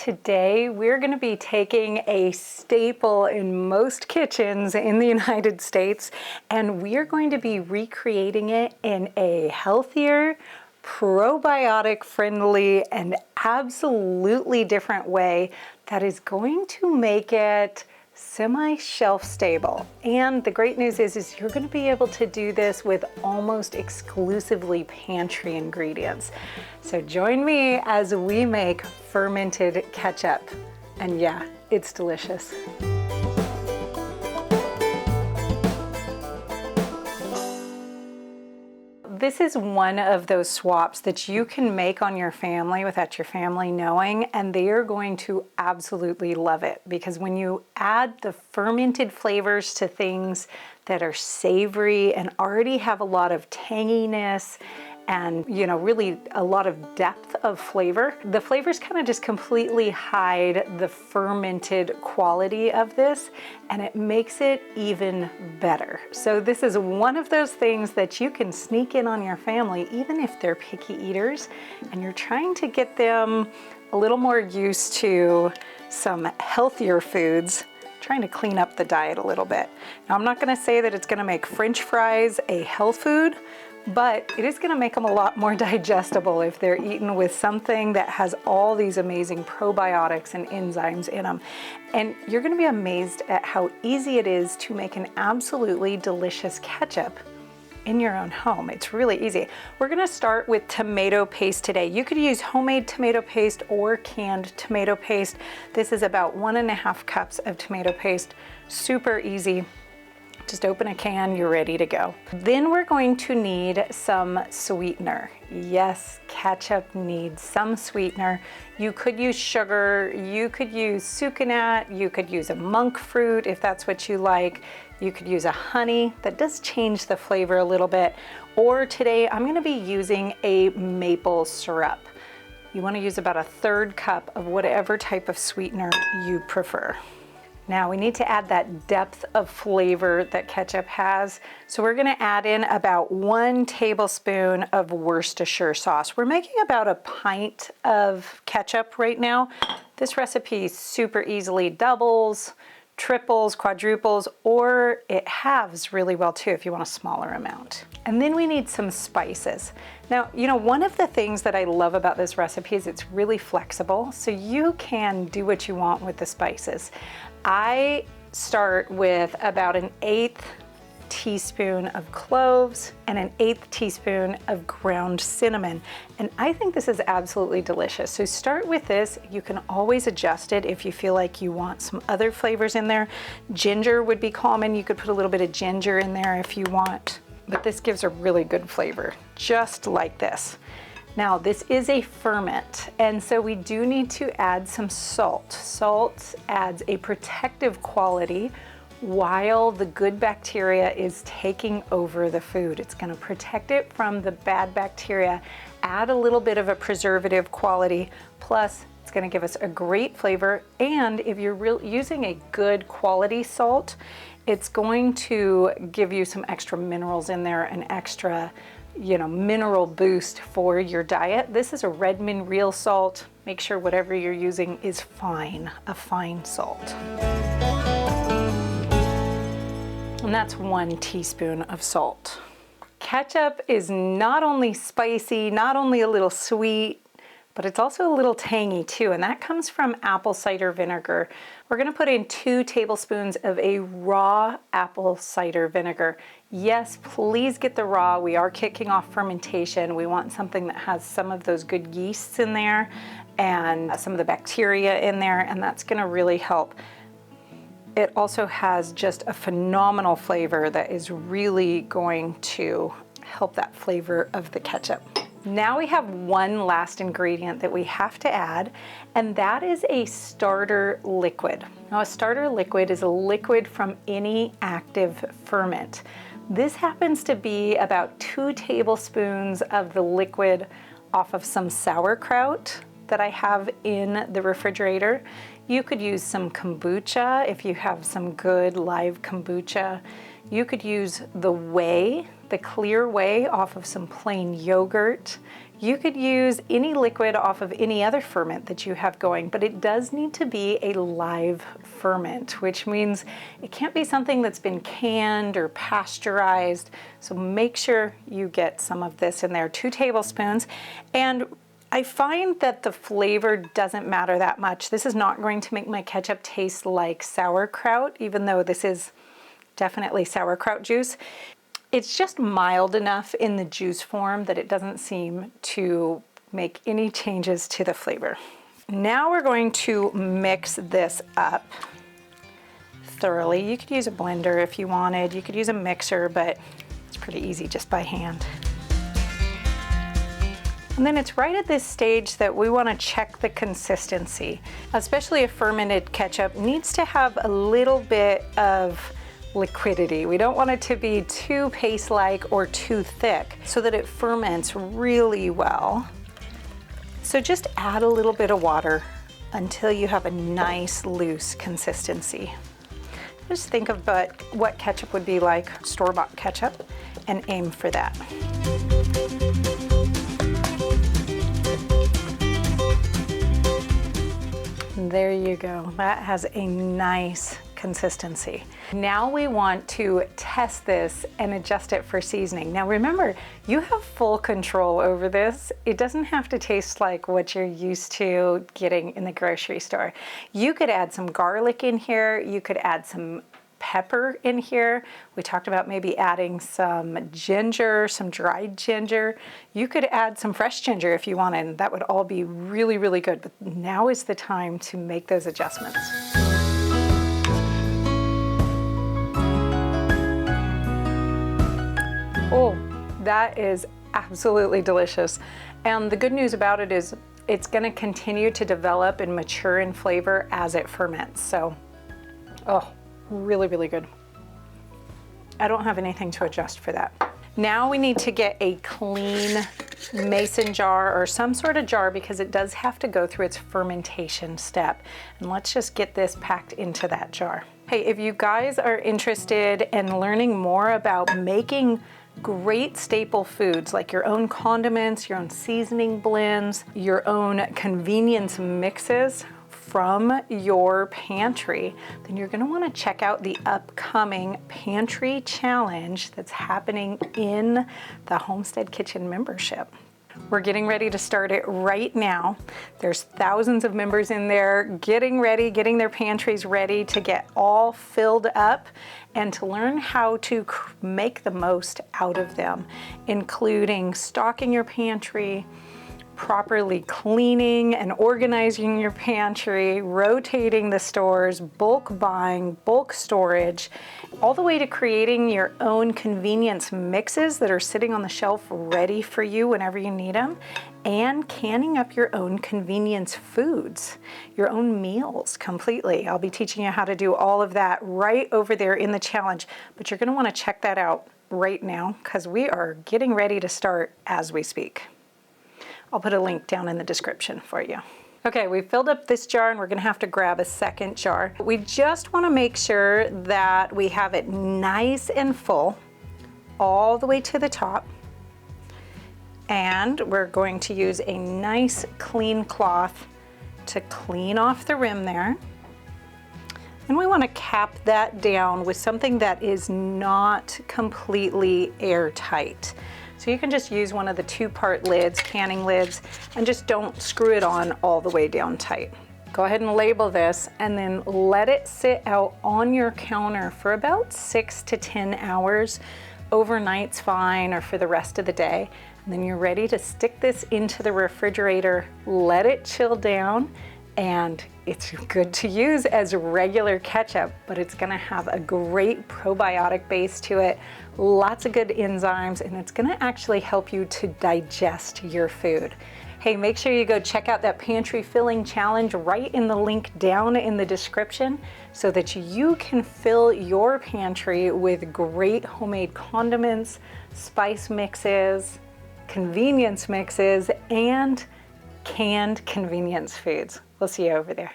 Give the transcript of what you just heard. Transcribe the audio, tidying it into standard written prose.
Today we're going to be taking a staple in most kitchens in the United States and we are going to be recreating it in a healthier, probiotic friendly and absolutely different way that is going to make it semi-shelf stable. And the great news is you're going to be able to do this with almost exclusively pantry ingredients. So join me as we make fermented ketchup. And yeah, it's delicious. This is one of those swaps that you can make on your family without your family knowing, and they are going to absolutely love it, because when you add the fermented flavors to things that are savory and already have a lot of tanginess and, you know, really a lot of depth of flavor, the flavors kind of just completely hide the fermented quality of this, and it makes it even better. So this is one of those things that you can sneak in on your family, even if they're picky eaters and you're trying to get them a little more used to some healthier foods, trying to clean up the diet a little bit. Now, I'm not going to say that it's going to make French fries a health food, but it is going to make them a lot more digestible if they're eaten with something that has all these amazing probiotics and enzymes in them. And you're going to be amazed at how easy it is to make an absolutely delicious ketchup in your own home. It's really easy. We're going to start with tomato paste today. You could use homemade tomato paste or canned tomato paste. This is about 1.5 cups of tomato paste. Super easy. Just open a can, you're ready to go. Then we're going to need some sweetener. Yes, ketchup needs some sweetener. You could use sugar, you could use sucanat, you could use a monk fruit if that's what you like. You could use a honey. That does change the flavor a little bit. Or today I'm going to be using a maple syrup. You want to use about 1/3 cup of whatever type of sweetener you prefer. Now we need to add that depth of flavor that ketchup has. So we're gonna add in about 1 tablespoon of Worcestershire sauce. We're making about a pint of ketchup right now. This recipe super easily doubles, triples, quadruples, or it halves really well too if you want a smaller amount. And then we need some spices. Now, you know, one of the things that I love about this recipe is it's really flexible, so you can do what you want with the spices. I start with about 1/8 teaspoon of cloves and 1/8 teaspoon of ground cinnamon. And I think this is absolutely delicious. So start with this. You can always adjust it if you feel like you want some other flavors in there. Ginger would be common. You could put a little bit of ginger in there if you want, but this gives a really good flavor, just like this. Now, this is a ferment, and so we do need to add some salt. Salt adds a protective quality while the good bacteria is taking over the food. It's going to protect it from the bad bacteria, add a little bit of a preservative quality, plus it's going to give us a great flavor. And if you're using a good quality salt, it's going to give you some extra minerals in there, an extra, you know, mineral boost for your diet. This is a Redmond real salt. Make sure whatever you're using is fine, a fine salt. And that's 1 teaspoon of salt. Ketchup is not only spicy, not only a little sweet, but it's also a little tangy too, and that comes from apple cider vinegar. We're gonna put in 2 tablespoons of a raw apple cider vinegar. Yes, please get the raw. We are kicking off fermentation. We want something that has some of those good yeasts in there and some of the bacteria in there, and that's gonna really help. It also has just a phenomenal flavor that is really going to help that flavor of the ketchup. Now we have one last ingredient that we have to add, and that is a starter liquid. Now, a starter liquid is a liquid from any active ferment. This happens to be about 2 tablespoons of the liquid off of some sauerkraut that I have in the refrigerator. You could use some kombucha if you have some good live kombucha. You could use the whey, the clear whey off of some plain yogurt. You could use any liquid off of any other ferment that you have going, but it does need to be a live ferment, which means it can't be something that's been canned or pasteurized. So make sure you get some of this in there, 2 tablespoons. And I find that the flavor doesn't matter that much. This is not going to make my ketchup taste like sauerkraut, even though this is definitely sauerkraut juice. It's just mild enough in the juice form that it doesn't seem to make any changes to the flavor. Now we're going to mix this up thoroughly. You could use a blender if you wanted. You could use a mixer, but it's pretty easy just by hand. And then it's right at this stage that we want to check the consistency. Especially a fermented ketchup needs to have a little bit of liquidity. We don't want it to be too paste-like or too thick so that it ferments really well. So just add a little bit of water until you have a nice loose consistency. Just think of what ketchup would be like, store-bought ketchup, and aim for that. There you go. That has a nice consistency. Now we want to test this and adjust it for seasoning. Now remember, you have full control over this. It doesn't have to taste like what you're used to getting in the grocery store. You could add some garlic in here. You could add some pepper in here. We talked about maybe adding some ginger, some dried ginger. You could add some fresh ginger if you wanted, and that would all be really, really good. But now is the time to make those adjustments. Oh, that is absolutely delicious. And the good news about it is it's going to continue to develop and mature in flavor as it ferments. So, oh, really, really good. I don't have anything to adjust for that. Now we need to get a clean mason jar or some sort of jar because it does have to go through its fermentation step. And let's just get this packed into that jar. Hey, if you guys are interested in learning more about making great staple foods like your own condiments, your own seasoning blends, your own convenience mixes from your pantry, then you're going to want to check out the upcoming pantry challenge that's happening in the Homestead Kitchen membership. We're getting ready to start it right now. There's thousands of members in there getting ready, getting their pantries ready to get all filled up and to learn how to make the most out of them, including stocking your pantry, properly cleaning and organizing your pantry, rotating the stores, bulk buying, bulk storage, all the way to creating your own convenience mixes that are sitting on the shelf ready for you whenever you need them, and canning up your own convenience foods, your own meals completely. I'll be teaching you how to do all of that right over there in the challenge, but you're going to want to check that out right now because we are getting ready to start as we speak. I'll put a link down in the description for you. Okay, we filled up this jar and we're gonna have to grab a second jar. We just wanna make sure that we have it nice and full all the way to the top. And we're going to use a nice clean cloth to clean off the rim there. And we wanna cap that down with something that is not completely airtight. So you can just use one of the 2-part lids, canning lids, and just don't screw it on all the way down tight. Go ahead and label this and then let it sit out on your counter for about 6 to 10 hours. Overnight's fine, or for the rest of the day. And then you're ready to stick this into the refrigerator, let it chill down, and it's good to use as regular ketchup, but it's gonna have a great probiotic base to it, lots of good enzymes, and it's gonna actually help you to digest your food. Hey, make sure you go check out that pantry filling challenge right in the link down in the description so that you can fill your pantry with great homemade condiments, spice mixes, convenience mixes, and canned convenience foods. We'll see you over there.